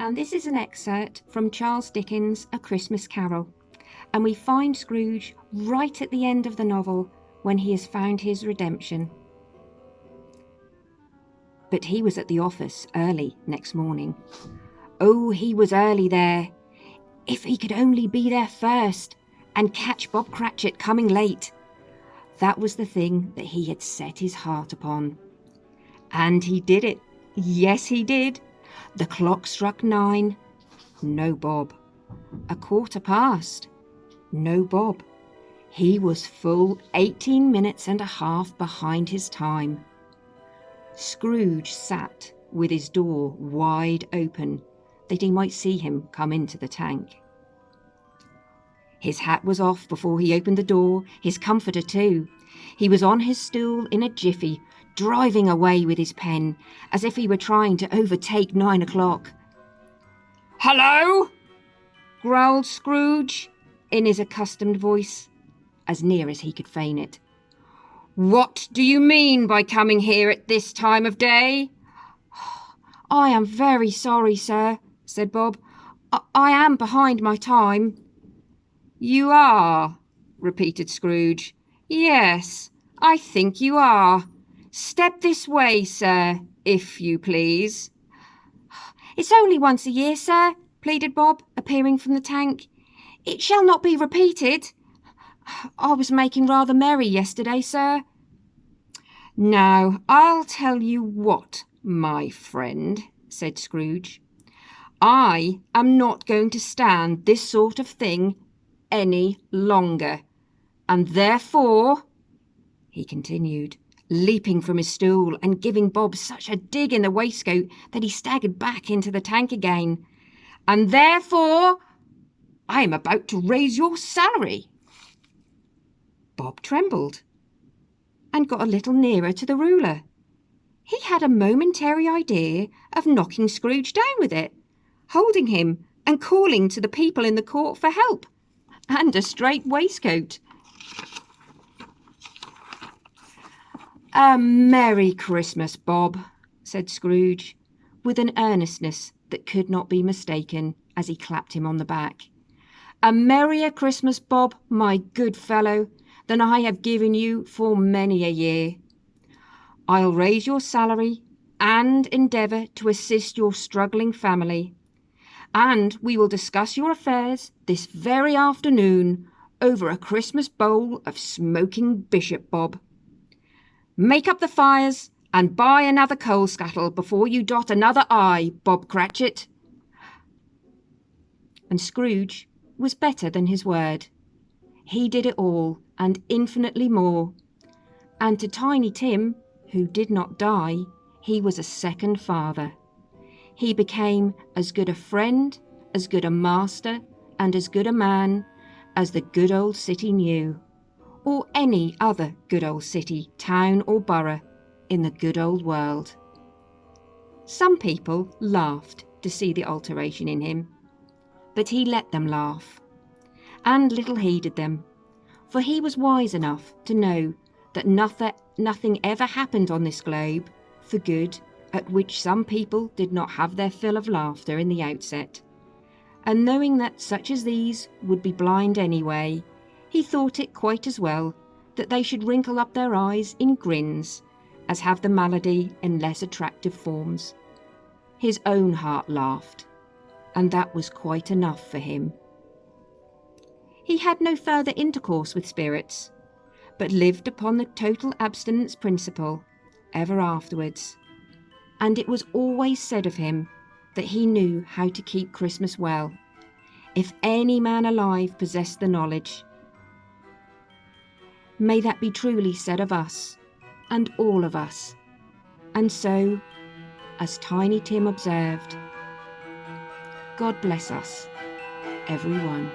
And this is an excerpt from Charles Dickens' A Christmas Carol. And we find Scrooge right at the end of the novel when he has found his redemption. But he was at the office early next morning. Oh, he was early there. If he could only be there first and catch Bob Cratchit coming late. That was the thing that he had set his heart upon. And he did it. Yes, he did. The clock struck 9. No Bob. 1:15. No Bob. He was full 18 minutes and a half behind his time. Scrooge sat with his door wide open that he might see him come into the tank. His hat was off before he opened the door, his comforter too. He was on his stool in a jiffy, driving away with his pen, as if he were trying to overtake 9 o'clock. "Hello!" growled Scrooge, in his accustomed voice, as near as he could feign it. "What do you mean by coming here at this time of day?" "I am very sorry, sir," said Bob. I am behind my time." "You are?" repeated Scrooge. "Yes, I think you are. Step this way, sir, if you please." "It's only once a year, sir," pleaded Bob, appearing from the tank. "It shall not be repeated. I was making rather merry yesterday, sir." "Now, I'll tell you what, my friend," said Scrooge. "I am not going to stand this sort of thing any longer, and therefore," he continued, leaping from his stool and giving Bob such a dig in the waistcoat that he staggered back into the tank again, "and therefore I am about to raise your salary." Bob trembled and got a little nearer to the ruler. He had a momentary idea of knocking Scrooge down with it, holding him and calling to the people in the court for help and a straight waistcoat. "A Merry Christmas, Bob," said Scrooge, with an earnestness that could not be mistaken, as he clapped him on the back. "A merrier Christmas, Bob, my good fellow, than I have given you for many a year. I'll raise your salary and endeavour to assist your struggling family, and we will discuss your affairs this very afternoon over a Christmas bowl of smoking bishop, Bob. Make up the fires and buy another coal scuttle before you dot another I, Bob Cratchit." And Scrooge was better than his word. He did it all and infinitely more. And to Tiny Tim, who did not die, he was a second father. He became as good a friend, as good a master, and as good a man as the good old city knew, or any other good old city, town, or borough in the good old world. Some people laughed to see the alteration in him, but he let them laugh, and little heeded them, for he was wise enough to know that nothing ever happened on this globe for good at which some people did not have their fill of laughter in the outset, and knowing that such as these would be blind anyway, he thought it quite as well that they should wrinkle up their eyes in grins as have the malady in less attractive forms. His own heart laughed, and that was quite enough for him. He had no further intercourse with spirits, but lived upon the total abstinence principle ever afterwards, and it was always said of him that he knew how to keep Christmas well, if any man alive possessed the knowledge. May that be truly said of us, and all of us. And so, as Tiny Tim observed, God bless us, everyone.